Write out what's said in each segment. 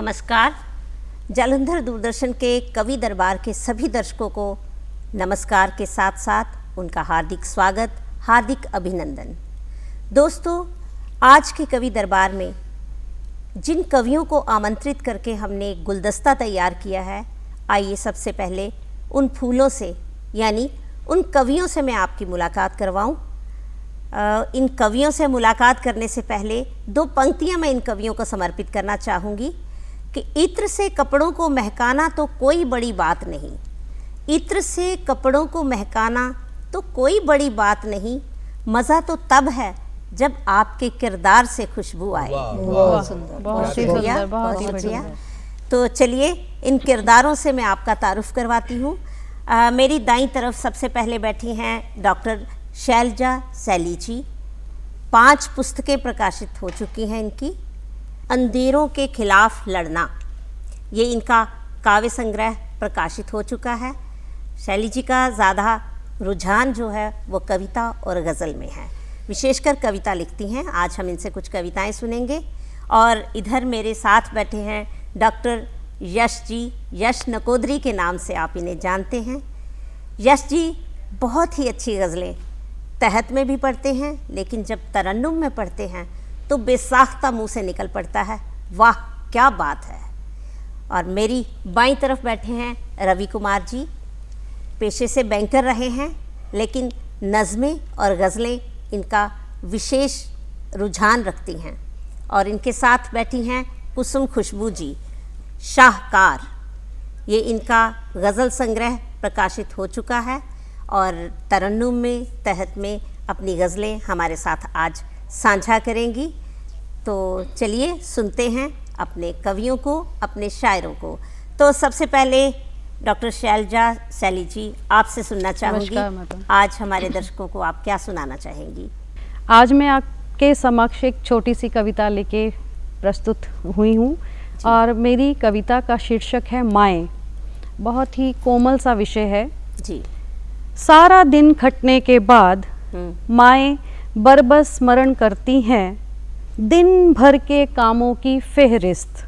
नमस्कार। जालंधर दूरदर्शन के कवि दरबार के सभी दर्शकों को नमस्कार के साथ साथ उनका हार्दिक स्वागत, हार्दिक अभिनंदन। दोस्तों, आज के कवि दरबार में जिन कवियों को आमंत्रित करके हमने एक गुलदस्ता तैयार किया है, आइए सबसे पहले उन फूलों से यानी उन कवियों से मैं आपकी मुलाकात करवाऊं। इन कवियों से मुलाकात करने से पहले दो पंक्तियां मैं इन कवियों को समर्पित करना चाहूँगी कि इत्र से कपड़ों को महकाना तो कोई बड़ी बात नहीं, इत्र से कपड़ों को महकाना तो कोई बड़ी बात नहीं, मज़ा तो तब है जब आपके किरदार से खुशबू आए। बहुत सुंदर, बहुत शुक्रिया, बहुत शुक्रिया। तो चलिए इन किरदारों से मैं आपका तारुफ करवाती हूँ। मेरी दाईं तरफ सबसे पहले बैठी हैं डॉक्टर शैलजा सैलीची। 5 पुस्तकें प्रकाशित हो चुकी हैं इनकी। अंधेरों के खिलाफ लड़ना, ये इनका काव्य संग्रह प्रकाशित हो चुका है। शैली जी का ज़्यादा रुझान जो है वो कविता और गज़ल में है, विशेषकर कविता लिखती हैं। आज हम इनसे कुछ कविताएं सुनेंगे। और इधर मेरे साथ बैठे हैं डॉक्टर यश जी। यश नकोदरी के नाम से आप इन्हें जानते हैं। यश जी बहुत ही अच्छी गज़लें तहत में भी पढ़ते हैं, लेकिन जब तरन्नुम में पढ़ते हैं तो बेसाख्ता मुंह से निकल पड़ता है, वाह क्या बात है। और मेरी बाईं तरफ बैठे हैं रवि कुमार जी। पेशे से बैंकर रहे हैं, लेकिन नज़में और गज़लें इनका विशेष रुझान रखती हैं। और इनके साथ बैठी हैं कुसुम खुशबू जी, शाहकार। ये इनका गज़ल संग्रह प्रकाशित हो चुका है और तरन्नुम में तहत में अपनी गज़लें हमारे साथ आज साझा करेंगी। तो चलिए सुनते हैं अपने कवियों को, अपने शायरों को। तो सबसे पहले डॉक्टर शैलजा सैली जी, आपसे सुनना चाहूँगी, आज हमारे दर्शकों को आप क्या सुनाना चाहेंगी? आज मैं आपके समक्ष एक छोटी सी कविता लेके प्रस्तुत हुई हूँ और मेरी कविता का शीर्षक है माएँ। बहुत ही कोमल सा विषय है जी। सारा दिन खटने के बाद माएँ बरबस स्मरण करती हैं दिन भर के कामों की फेहरिस्त,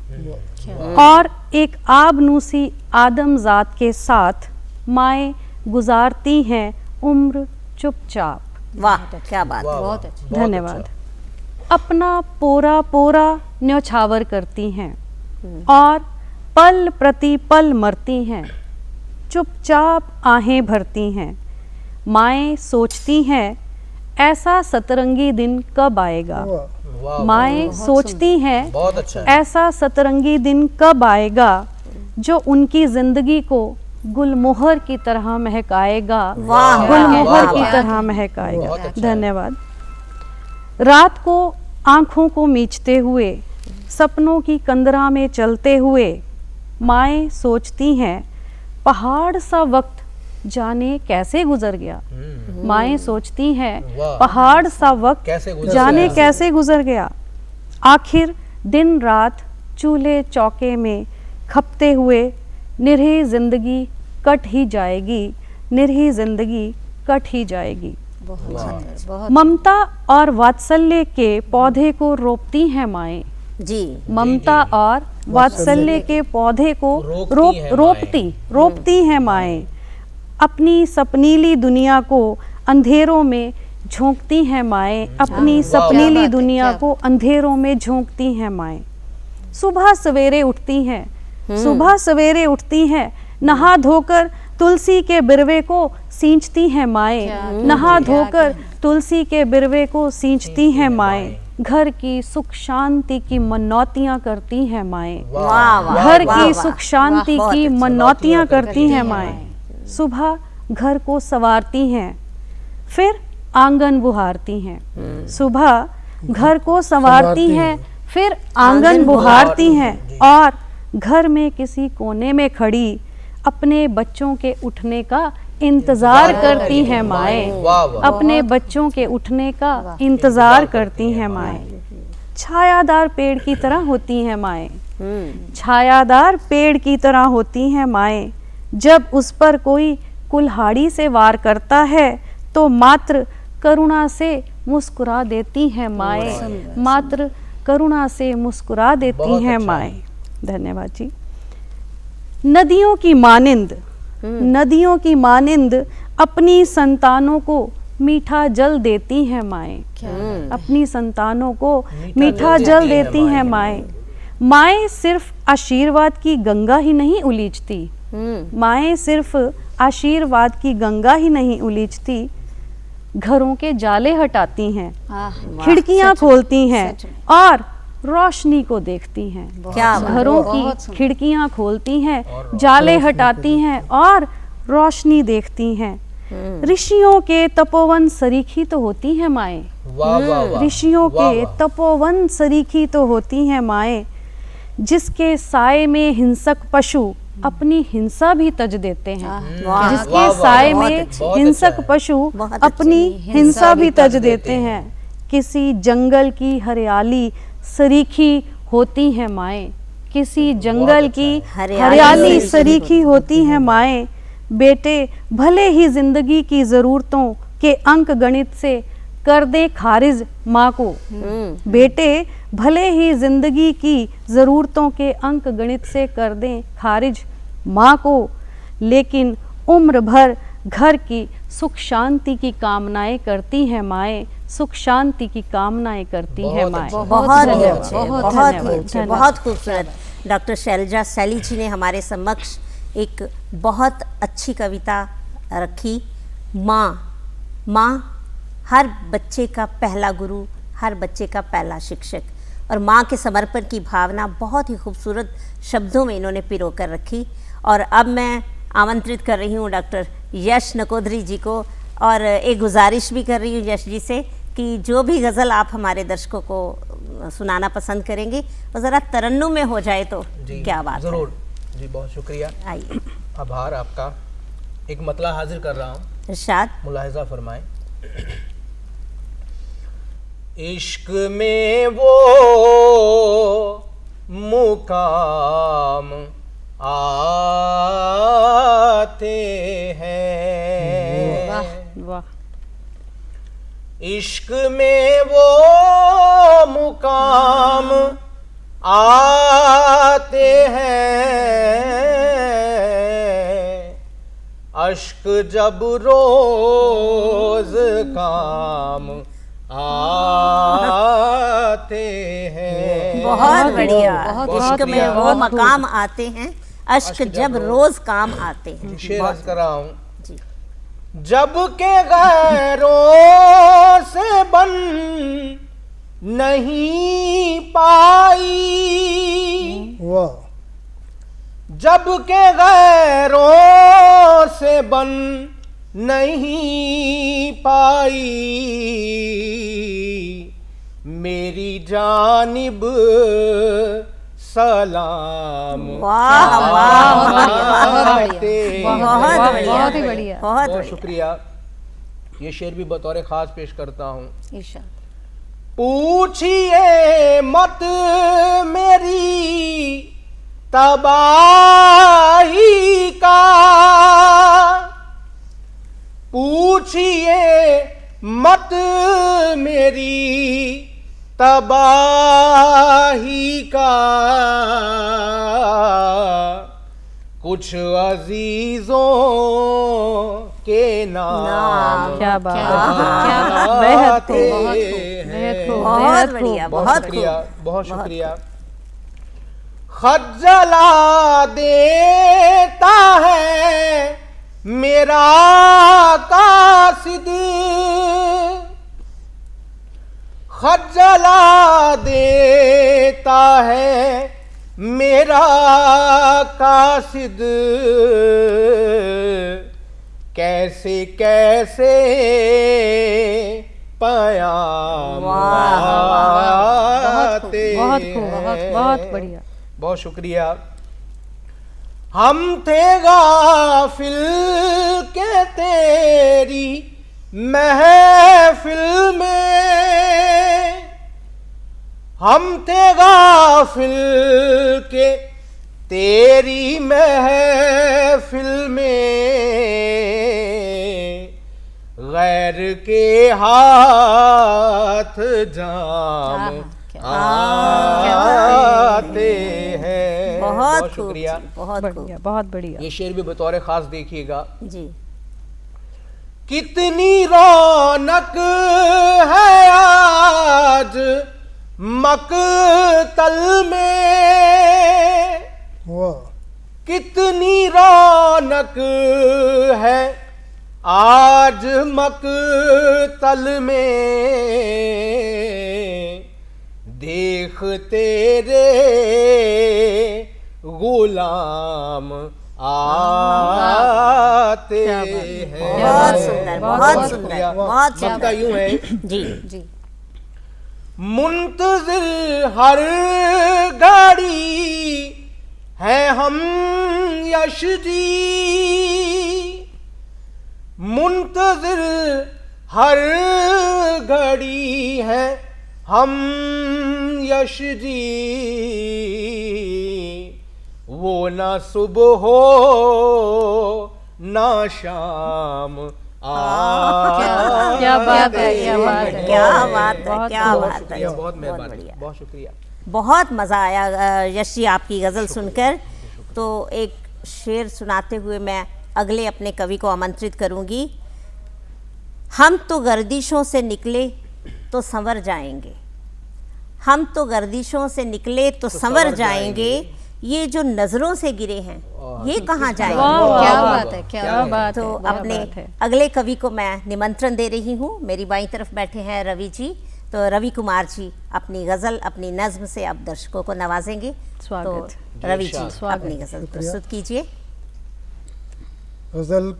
और एक आबनूसी आदमजात के साथ माएँ गुजारती हैं उम्र चुपचाप। वाह क्या बात, बहुत अच्छा, धन्यवाद। अपना पोरा पोरा न्यौछावर करती हैं और पल प्रति पल मरती हैं, चुपचाप आहें भरती हैं। माएँ सोचती हैं ऐसा सतरंगी दिन कब आएगा, माएँ सोचती हैं ऐसा सतरंगी दिन कब आएगा जो उनकी जिंदगी को गुलमोहर की तरह महकाएगा, गुलमोहर की तरह महकाएगा। धन्यवाद। रात को आँखों को मीचते हुए, सपनों की कंदरा में चलते हुए, माएँ सोचती हैं पहाड़ सा वक्त जाने कैसे गुजर गया। माएँ सोचती हैं पहाड़ सा वक्त जाने कैसे गुजर गया। आखिर दिन रात चूल्हे चौके में खपते हुए निरही जिंदगी कट ही जाएगी, निरही जिंदगी कट ही जाएगी। ममता और वात्सल्य के पौधे को रोपती हैं माएँ जी। ममता और वात्सल्य के पौधे को रोपती हैं माएँ। अपनी सपनीली दुनिया को अंधेरों में झोंकती हैं माएँ, अपनी सपनीली दुनिया को अंधेरों में झोंकती हैं माएँ। सुबह सवेरे उठती हैं, सुबह सवेरे उठती हैं, नहा धोकर तुलसी के बिरवे को सींचती हैं माएँ, नहा धोकर तुलसी के बिरवे को सींचती हैं माएँ। घर की सुख शांति की मनौतियाँ करती हैं माएँ, घर की सुख शांति की मनौतियाँ करती हैं माएँ। सुबह घर को संवारती हैं, फिर आंगन बुहारती हैं। सुबह घर को संवारती हैं, फिर आंगन बुहारती हैं, और घर में किसी कोने में खड़ी अपने बच्चों के उठने का इंतजार करती हैं माएँ, अपने बच्चों के उठने का इंतजार करती हैं माएँ। छायादार पेड़ की तरह होती हैं माएँ, छायादार पेड़ की तरह होती हैं माएँ। जब उस पर कोई कुल्हाड़ी से वार करता है तो मात्र करुणा से मुस्कुरा देती हैं माएँ, मात्र करुणा से मुस्कुरा देती हैं माएँ। धन्यवाद जी। नदियों की मानिंद, नदियों की मानिंद अपनी संतानों को मीठा जल देती हैं माएँ। अपनी संतानों को मीठा जल देती हैं माएँ। माएँ सिर्फ आशीर्वाद की गंगा ही नहीं उलीचती, माएँ सिर्फ आशीर्वाद की गंगा ही नहीं उलीचती, घरों के जाले हटाती हैं, खिड़कियां खोलती हैं और रोशनी को देखती हैं। क्या घरों की खिड़कियां खोलती हैं, जाले हटाती हैं और रोशनी देखती हैं। ऋषियों के तपोवन सरीखी तो होती हैं माएँ। वाह वाह वाह। ऋषियों वाह, के वाह। तपोवन सरीखी तो होती हैं माएँ। जिसके साए में हिंसक पशु अपनी हिंसा भी तज देते हैं। वाह, जिसके वाह, वाह, साए बहुत में अच्छे। बहुत हिंसक अच्छा है। पशु बहुत अच्छे। अपनी हिंसा भी तज देते हैं। किसी जंगल की हरियाली सरीखी होती है माएँ। किसी जंगल की हरियाली सरीखी होती है माएँ। बेटे भले ही जिंदगी की ज़रूरतों के अंक गणित से कर दे खारिज माँ को। बेटे भले ही जिंदगी की ज़रूरतों के अंक गणित से कर दें खारिज माँ को, लेकिन उम्र भर घर की सुख शांति की कामनाएं करती हैं माएँ। सुख शांति की कामनाएं करती हैं बहुत माएँ। अच्छे, बहुत ही धन्यवाद, अच्छे, बहुत बहुत ही धन्यवाद, अच्छे, धन्यवाद। बहुत खूबसूरत। डॉक्टर शैलजा सैली जी ने हमारे समक्ष एक बहुत अच्छी कविता रखी। माँ हर बच्चे का पहला गुरु, हर बच्चे का पहला शिक्षक, और माँ के समर्पण की भावना बहुत ही खूबसूरत शब्दों में इन्होंने पिरो कर रखी। और अब मैं आमंत्रित कर रही हूँ डॉक्टर यश नकोदरी जी को, और एक गुजारिश भी कर रही हूँ यश जी से कि जो भी गज़ल आप हमारे दर्शकों को सुनाना पसंद करेंगे वो ज़रा तरन्नुम में हो जाए तो जी, क्या बात जरूर जी, बहुत शुक्रिया, है। आइए आभार आपका। एक मतला हाजिर कर रहा हूँ, इरशाद। मुलाहिजा फरमाएं। इश्क में वो मुकाम आते हैं, वाह। इश्क में वो मुकाम आते हैं, अश्क जब रोज काम आते हैं। बहुत बढ़िया। बहुत इश्क में शुक्रिया। वो मकाम आते हैं, अश्क जब रोज काम आते हैं। शेर अर्ज कर रहा हूँ। जी। जब के गैरों से बन नहीं पाई, जब के गैरों से बन नहीं पाई, मेरी जानिब सलाम वाह वाह बहुत आते बहुत हैं। बढ़िया, बहुत ही बढ़िया। बहुत बहुत बढ़िया। शुक्रिया। ये शेर भी बतौर खास पेश करता हूँ। इरशाद। पूछिए मत मेरी तबाही का, पूछिए मत मेरी तबाही का, कुछ अजीजों के नाम क्या बात है, क्या बात, बेहद खूब, आते बेहद खूब, बहुत बेहद खूब। बढ़िया, बहुत बहुत शुक्रिया, खूब। बहुत शुक्रिया। खजला देता है मेरा कासिद, खजला देता है मेरा कासिद, कैसे कैसे पयाम आते बहुत खूब, बहुत हैं। बढ़िया। बहुत शुक्रिया। हम थे गाफिल के तेरी महफिल में, हम थे गाफिल के तेरी महफिल में, गैर के हाथ जाम आते हैं। बहुत खूब शुक्रिया। जी, बहुत खूब बढ़िया, बहुत बढ़िया। ये शेर भी बतौर खास देखिएगा। जी। कितनी रौनक है आज मकतल में, वाह, कितनी रौनक है आज मकतल में, देख तेरे गुलाम आते हैं। बहुत सुंदर, बहुत सुंदर, शुक्रिया। बहुत मक्ता सुंदर। यूं है, जी जी। मुंतजिर हर गाड़ी है हम यश जी, मुंतजिर हर घड़ी है हम यश जी, वो ना सुबह हो ना शाम क्या बात है, क्या बात है। क्या बात है, बहुत क्या बहुत बात है। शुक्रिया, बहुत मेहरबानी, बढ़िया। बहुत शुक्रिया। बहुत मज़ा आया यश जी आपकी गज़ल सुनकर। तो एक शेर सुनाते हुए मैं अगले अपने कवि को आमंत्रित करूंगी। हम तो गर्दिशों से निकले तो संवर जाएंगे, हम तो गर्दिशों से निकले तो संवर जाएंगे, ये जो नज़रों से गिरे हैं ये कहाँ जाएंगे। क्या बात है, क्या बात तो है। अपने अगले कवि को मैं निमंत्रण दे रही हूँ। मेरी बाईं तरफ बैठे हैं रवि जी। तो रवि कुमार जी अपनी गज़ल, अपनी नज़्म से अब दर्शकों को नवाजेंगे। स्वागत। तो रवि जी स्वागत। अपनी गज़ल प्रस्तुत कीजिए। गज़ल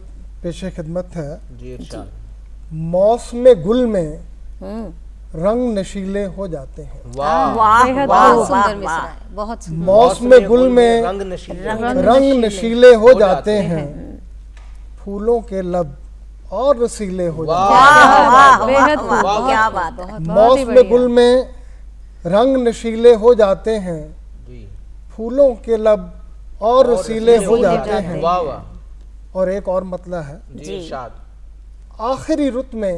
पेशे खिदमत है। जी इरशाद। मौसम गुल में रंग नशीले हो जाते हैं। वाह, वाह बेहद वाह बहुत वाह सुंदर वाह। मिसरा है, बहुत सुंदर। मौसम गुल में रंग नशीले रंग नशीले हो जाते हैं, फूलों के लब और रसीले हो जाते हैं। वाह वाह बेहद वाह वाह, क्या बात है। मौसम गुल में रंग नशीले हो जाते हैं, जी, फूलों के लब और रसीले हो जाते हैं। वाह वाह, और एक और मतलब है, जी इरशाद। आखिरी रुत में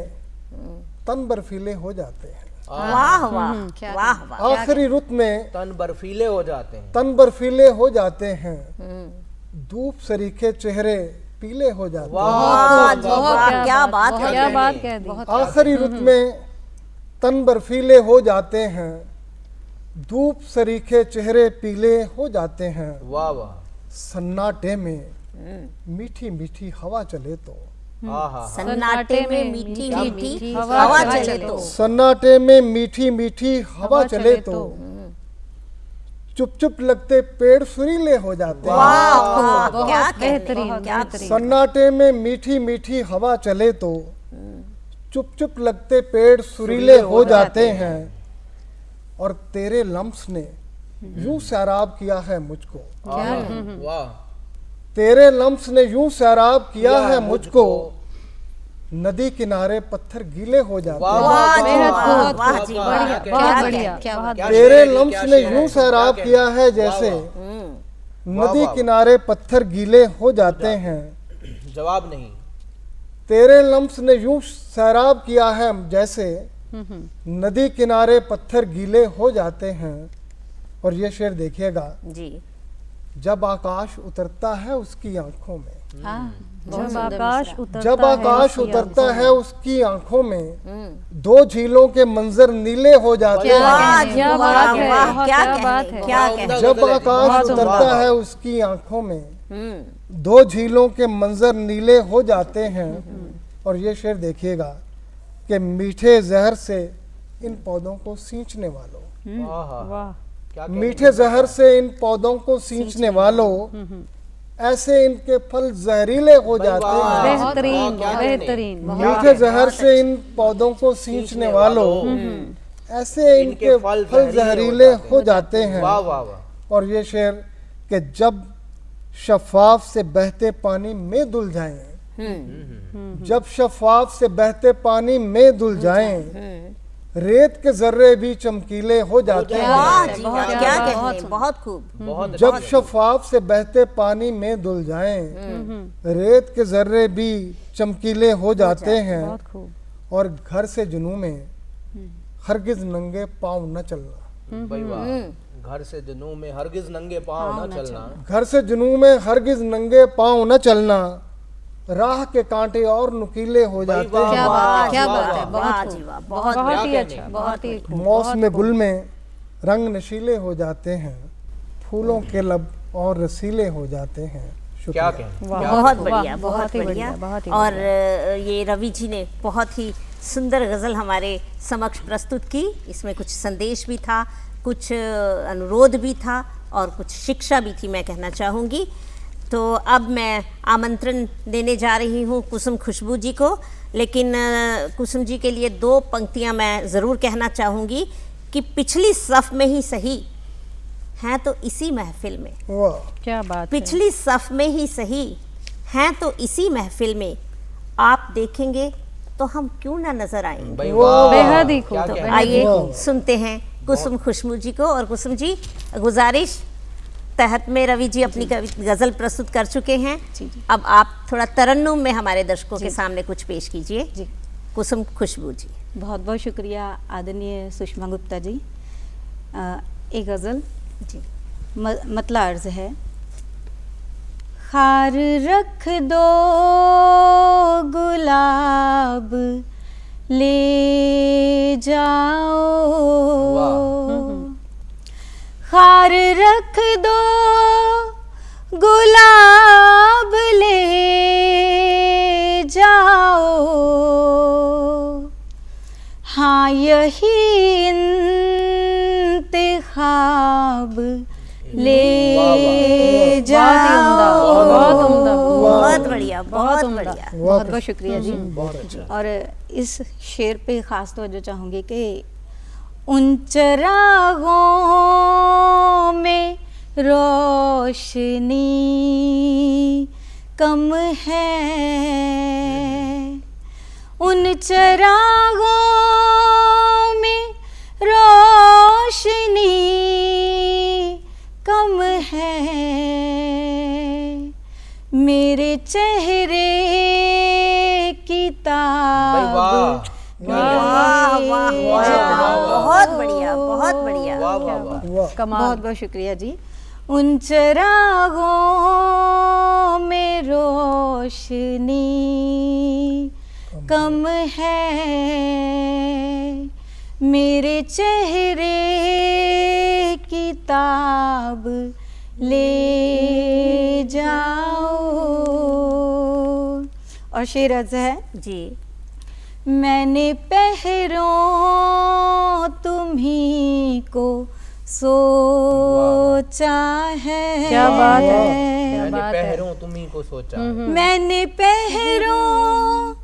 तन बर्फीले हो जाते हैं। वाह वाह क्या वाह वाह। आखिरी रुत में तन बर्फीले हो जाते हैं। तन बर्फीले हो जाते हैं, धूप सरीखे चेहरे पीले हो जाते हैं। वाह जी वाह, क्या बात है। क्या बात कह दी। आखिरी रुत में तन बर्फीले हो जाते हैं, धूप सरीखे चेहरे पीले हो जाते हैं। वाह वाह, सन्नाटे में मीठी मीठी हवा चले तो, हाँ हाँ, सन्नाटे में मीठी मीठी हवा चले तो, सन्नाटे में मीठी मीठी हवा चले तो, चुप चुप लगते पेड़ सुरीले हो जाते हैं। वाह वाह, क्या बेहतरीन, क्या सन्नाटे में मीठी मीठी हवा चले तो, चुप चुप लगते पेड़ सुरीले हो जाते हैं। और तेरे लम्स ने यूं सैराब किया है मुझको, वाह, तेरे लम्स ने यूं सैराब किया है मुझको, नदी किनारे पत्थर गीले हो जाते हैं। वाह जी बेहद वाह खूब, वाह जी वाह, बढ़िया, क्या बहुत कहने, बढ़िया, क्या बात है। तेरे लम्स ने यूं सैराब किया है जैसे नदी किनारे पत्थर गीले हो जाते हैं। जवाब नहीं। तेरे लम्स ने यूं सैराब किया है जैसे नदी किनारे पत्थर गीले हो जाते हैं। और ये शेर देखिएगा, जी जब आकाश उतरता है उसकी आंखों में, जब आकाश उतरता जब है आकाश उसकी उतरता है उसकी आंखों में, दो झीलों के मंजर नीले हो जाते हैं। वाह जी क्या वाह बात है, वाह, क्या क्या बात कहने, है। क्या कहने। जब आकाश बहुत उतरता है उसकी आंखों में, दो झीलों के मंजर नीले हो जाते हैं। और ये शेर देखिएगा कि मीठे जहर से इन पौधों को सींचने वालों, वाह, क्या मीठे जहर से इन पौधों को सींचने वालों, ऐसे इनके फल जहरीले हो जाते हैं। बेहतरीन, बेहतरीन। मीठे जहर से इन पौधों को सींचने वालों, ऐसे इनके फल जहरीले हो जाते हैं। वाह वाह वाह, और ये शेर कि जब शफाफ से बहते पानी में धुल जाएं, जब शफाफ से बहते पानी में धुल जाएं, रेत के जर्रे भी चमकीले हो जाते हैं। वाह जी वाह, क्या कहने, बहुत खूब। बहुत जब शफाफ से बहते पानी में धुल जाएं, रेत के जर्रे भी चमकीले हो जाते हैं। बहुत खूब। और घर से जुनू में हरगिज नंगे पाँव न चलना, भाई वाह, घर से जुनून में हरगिज नंगे पाँव न चलना। घर से जुनून में हरगिज नंगे पाँव न चलना, राह के कांटे और नुकीले हो जाते वाह, हैं। क्या बात है, क्या बात है, वाह बहुत जी खूब, वाह, बहुत बहुत ही क्या अच्छा, बहुत ही खूब। मौसम गुल में रंग नशीले हो जाते हैं, फूलों के लब और रसीले हो जाते हैं। क्या शुक्रिया। कहें, वाह, क्या बहुत वाह, बढ़िया, बहुत बहुत ही बढ़िया। बढ़िया, बहुत ही और ये रवि जी ने बहुत ही सुंदर गज़ल हमारे समक्ष प्रस्तुत की। इसमें कुछ संदेश भी था, कुछ अनुरोध भी था और कुछ शिक्षा भी थी, मैं कहना चाहूँगी। तो अब मैं आमंत्रण देने जा रही हूँ कुसुम खुशबू जी को, लेकिन कुसुम जी के लिए 2 पंक्तियाँ मैं ज़रूर कहना चाहूँगी कि पिछली सफ़ में ही सही हैं तो इसी महफिल में, वाह, क्या बात है। पिछली सफ़ में ही सही हैं तो इसी महफिल में, आप देखेंगे तो हम क्यों ना नज़र आएंगे। भाई वाह, बेहद ही खूब, क्या तो कहने। आइए वाह। सुनते हैं कुसुम खुशबू जी को। और कुसुम जी, गुजारिश तहत में रवि जी अपनी गज़ल प्रस्तुत कर चुके हैं। अब आप थोड़ा तरन्नुम में हमारे दर्शकों के सामने कुछ पेश कीजिए। जी। कुसुम खुशबू जी। बहुत बहुत शुक्रिया आदरणीय सुषमा गुप्ता जी। एक गज़ल जी। मतला अर्ज है। खार रख दो गुलाब ले जाओ, खार रख दो गुलाब ले जाओ, हाँ यही इंतिखाब ले जाओ। बहुत उम्दा, बहुत बढ़िया, बहुत उम्दा। बढ़िया। बहुत बहुत शुक्रिया जी। बहुत अच्छा। और इस शेर पे ख़ास तौर जो चाहूँगी कि उन चरागों में रोशनी कम है, उन चरागों में रोशनी कम है, मेरे चेहरे की भाई वाह, ताब वाह वाह वाह, बहुत बढ़िया, बहुत बढ़िया। वाह वाह वाह। वाह, कमाल। बहुत बहुत शुक्रिया जी। उन चरागों में रोशनी कम है, मेरे चेहरे की ताब ले जाओ। और शेर अर्ज़ है। जी। मैंने पहरों तुम्ही को सोचा है, क्या बात है, क्या मैंने बात है। पहरों तुम्ही को सोचा है। मैंने पहरों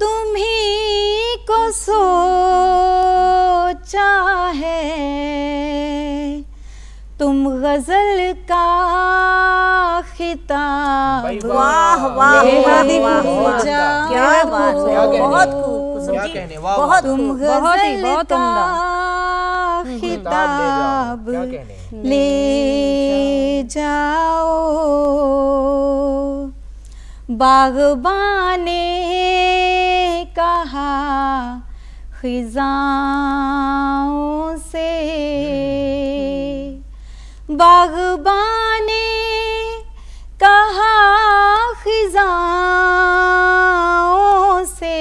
तुम्ही को सोचा है, तुम गजल का खिताब भाई वाह वाह वाह बहुत वाह, बहुत वाह, क्या बात है, क्या कहने? बहुत खूब कुसुम क्या जी, कहने? वाह, बहुत तुम खूब। बहुत ही, गजल बहुत का खिताब खिताब ले जाओ, क्या कहने? ले जाओ। बागबान ने कहा खिजाओं से, बागबान ने कहा खिजाओं से,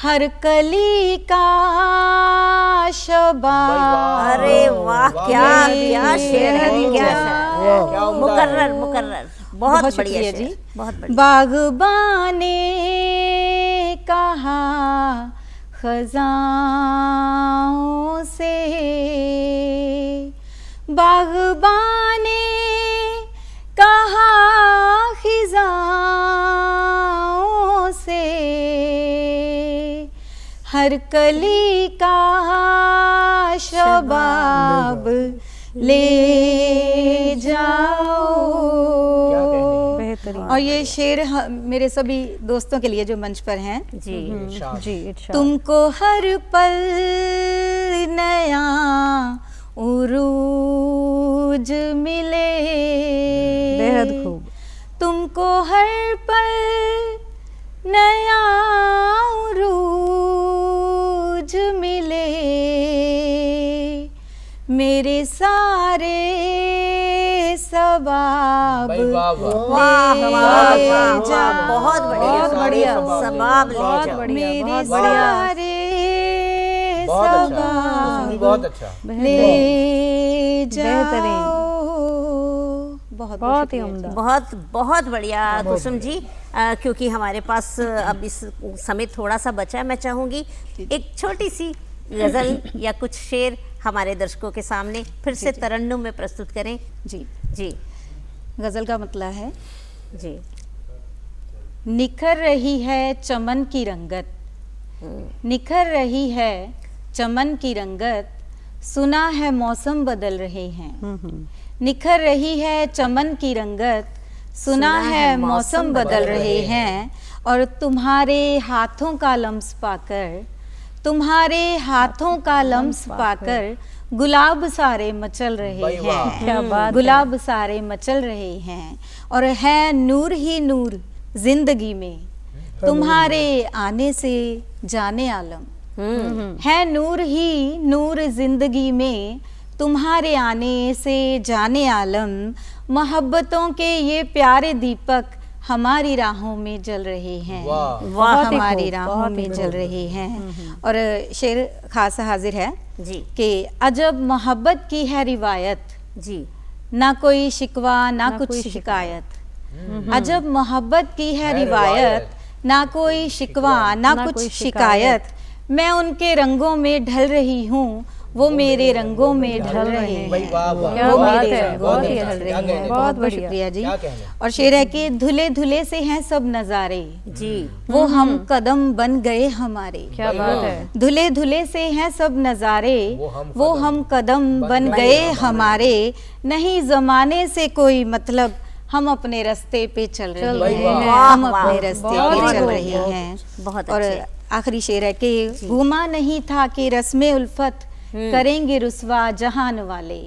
हर कली का शबाब। अरे वाह, क्या क्या शेर है, क्या शेर। क्या उम्दा है। मुकर्रर मुकर्रर, बहुत बहुत बढ़िया शुक्रिया शेर, जी। बहुत बढ़िया। बागबान ने कहा खजाओं से, बागबान ने कहा खिजाओं से, हर कली का शबाब ले जाओ। क्या कहने? बेहतरीन। और ये शेर मेरे सभी दोस्तों के लिए जो मंच पर हैं। जी। इरशाद। जी, इरशाद। तुमको हर पल नया उरूज मिले, बेहद खूब। तुमको हर पल नया उरूज मिले, सारे सबाब भाई वाह वाह वाह वाह वाह ले वाह, जा। बहुत बढ़िया बहुत बढ़िया। सबाब ले बहुत जाओ। बढ़िया, मेरे बहुत बढ़िया। सारे बहुत अच्छा सबाब कुसुम जी, बहुत अच्छा ले बेहतरीन। जाओ। बहुत बहुत ही शुक्रिया उम्दा। बहुत बहुत बढ़िया कुसुम जी। क्योंकि हमारे पास अब इस समय थोड़ा सा बचा है, मैं चाहूँगी एक छोटी सी गज़ल या कुछ शेर हमारे दर्शकों के सामने फिर से तरन्नुम में प्रस्तुत करें। जी। जी गज़ल का मतलब है, जी। निखर रही है चमन की रंगत, निखर रही है चमन की रंगत, सुना है मौसम बदल रहे हैं। निखर रही है चमन की रंगत, सुना है मौसम बदल रहे हैं। और तुम्हारे हाथों का लम्स पाकर, तुम्हारे हाथों का लम्स पाकर गुलाब सारे मचल रहे भाई वाह। हैं। क्या बात गुलाब सारे मचल रहे हैं। और है नूर ही नूर जिंदगी में, तुम्हारे आने से जाने आलम। है नूर ही नूर जिंदगी में, तुम्हारे आने से जाने आलम। मोहब्बतों के ये प्यारे दीपक हमारी राहों में जल रहे हैं। वाह। वाह, बहुत ही हमारी खूब, राहों बहुत ही में खूब। जल रहे हैं। और शेर खास हाजिर है जी कि अजब मोहब्बत की है रिवायत, जी ना कोई शिकवा ना ना कुछ कोई शिकायत। अजब मोहब्बत की है रिवायत, ना कोई शिकवा ना ना कुछ कोई शिकायत। मैं उनके रंगों में ढल रही हूँ, वो मेरे रंगों में ढल रहे भाई हैं। वाह वाह क्या वो बात मेरे है, रंगों बहुत में ही ढल अच्छा। रहे क्या हैं। कहने? बहुत बहुत बढ़िया। शुक्रिया जी। क्या कहने? और शेर है कि धुले धुले से हैं सब नज़ारे, जी वो हम कदम बन गए हमारे। क्या भाई बात वाह। है। धुले धुले से हैं सब नज़ारे, वो हम कदम बन गए हमारे। नहीं ज़माने से कोई मतलब, हम अपने रास्ते पे चल रहे भाई हैं। वाह। हम वाह, अपने वाह। रास्ते बहुत पे ही चल खूब, रहे हैं। बहुत और अच्छे। आखिरी शेर है कि घुमा नहीं था कि रस्मे उल्फत करेंगे रुस्वा जहान वाले।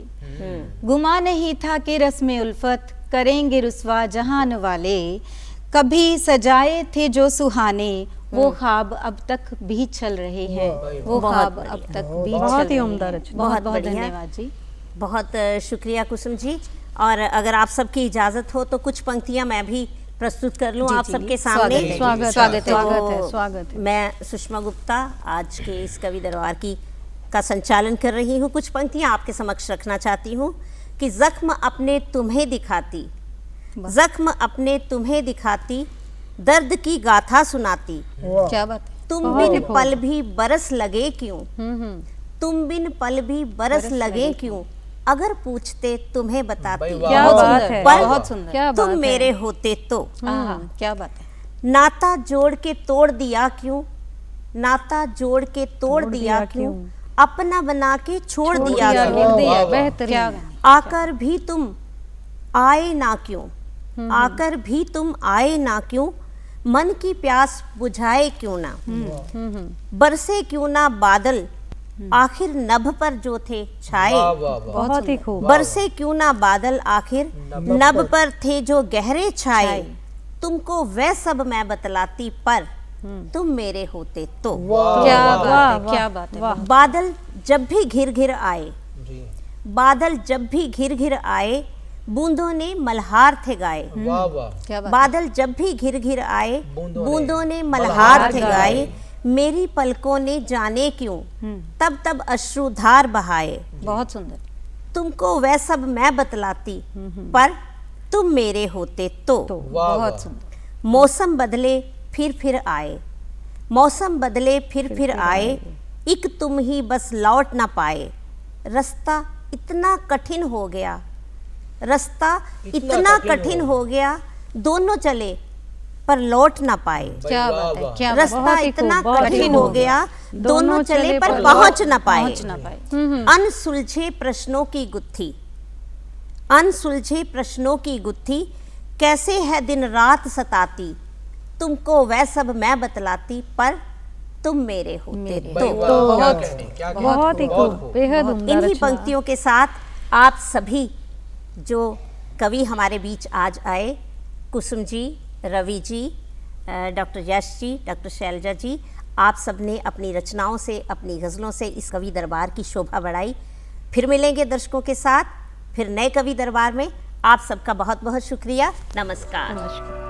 गुमा नहीं था कि रस्मे उल्फत करेंगे रुस्वा जहान वाले। कभी सजाए थे जो सुहाने, वो ख्वाब अब तक भी चल रहे हैं। वो ख्वाब अब तक भी बहुत चल ही रहे उम्दा हैं। रचना। बहुत बहुत बढ़िया। धन्यवाद जी। बहुत शुक्रिया कुसुम जी। और अगर आप सबकी इजाज़त हो तो कुछ पंक्तियां मैं भी प्रस्तुत कर लूं जी, आप जी, सबके स्वागत सामने। है, स्वागत है, स्वागत है। स्वागत है, तो स्वागत है। मैं सुषमा गुप्ता आज के इस कवि दरबार का संचालन कर रही हूँ। कुछ पंक्तियां आपके समक्ष रखना चाहती हूँ कि जख्म अपने तुम्हें दिखाती, जख्म अपने तुम्हें दिखाती, दर्द की गाथा सुनाती। क्या बात है। तुम बिन पल भी बरस लगे क्यों, तुम बिन पल भी बरस लगे क्यों, अगर पूछते तुम्हें बताती। भाई वाह। क्या बहुत बात सुंदर, है। बहुत सुंदर। क्या बात तुम है। मेरे होते तो। आहा, क्या बात है। नाता जोड़ के तोड़ दिया क्यों, नाता जोड़ के तोड़ दिया क्यों, अपना बना के छोड़ दिया क्यों, छोड़ दिया, वाह, वाह। बेहतरीन। क्या आकर भी तुम आए ना क्यों, आकर भी तुम आए ना क्यों, मन की प्यास बुझाए क्यों ना, बरसे क्यों ना बादल आखिर नभ पर जो थे छाए, वाह वाह वाह। बहुत ही खूब। बरसे क्यों ना बादल आखिर नभ पर थे जो गहरे छाए, तुमको वह सब मैं बतलाती पर तुम मेरे होते तो। क्या वाह, बात है। वाह, क्या बात है। वाह। बादल जब भी घिर घिर आए, जी बादल जब भी घिर घिर आए, बूंदों ने मल्हार थे गाए। वाह वाह। क्या बात है। बादल जब भी घिर घिर आए, बूंदों बूंदों ने ने मल्हार थे गाए। मेरी पलकों ने जाने क्यों तब तब अश्रुधार बहाए, बहुत सुंदर। तुमको वह सब मैं बतलाती पर तुम मेरे होते तो। वाह बहुत वाह। सुंदर। मौसम बदले फिर आए, मौसम बदले फिर आए, एक तुम ही बस लौट ना पाए, रास्ता इतना कठिन हो गया, रास्ता इतना कठिन हो गया, दोनों चले पर लौट ना पाए। क्या वाह, बात है। वाह। क्या बात रास्ता बहुत ही इतना खूब, बहुत ही कठिन खूब। हो गया, दोनों चले पर पर पहुंच ना पाए। पहुंच ना पाए। अनसुलझे प्रश्नों की गुत्थी, अनसुलझे प्रश्नों की गुत्थी, कैसे है दिन रात सताती, तुमको वह सब मैं बतलाती पर तुम मेरे होते भाई तो। वाह, क्या कहने, क्या कहने। बहुत ही बहुत खूब, बेहद उम्दा इन्हीं रचना। पंक्तियों के साथ आप सभी जो कवि हमारे बीच आज आए, कुसुम जी, रवि जी, डॉक्टर यश जी, डॉक्टर शैलजा जी, आप सब ने अपनी रचनाओं से, अपनी गज़लों से इस कवि दरबार की शोभा बढ़ाई। फिर मिलेंगे दर्शकों के साथ, फिर नए कवि दरबार में। आप सबका बहुत बहुत शुक्रिया। नमस्कार।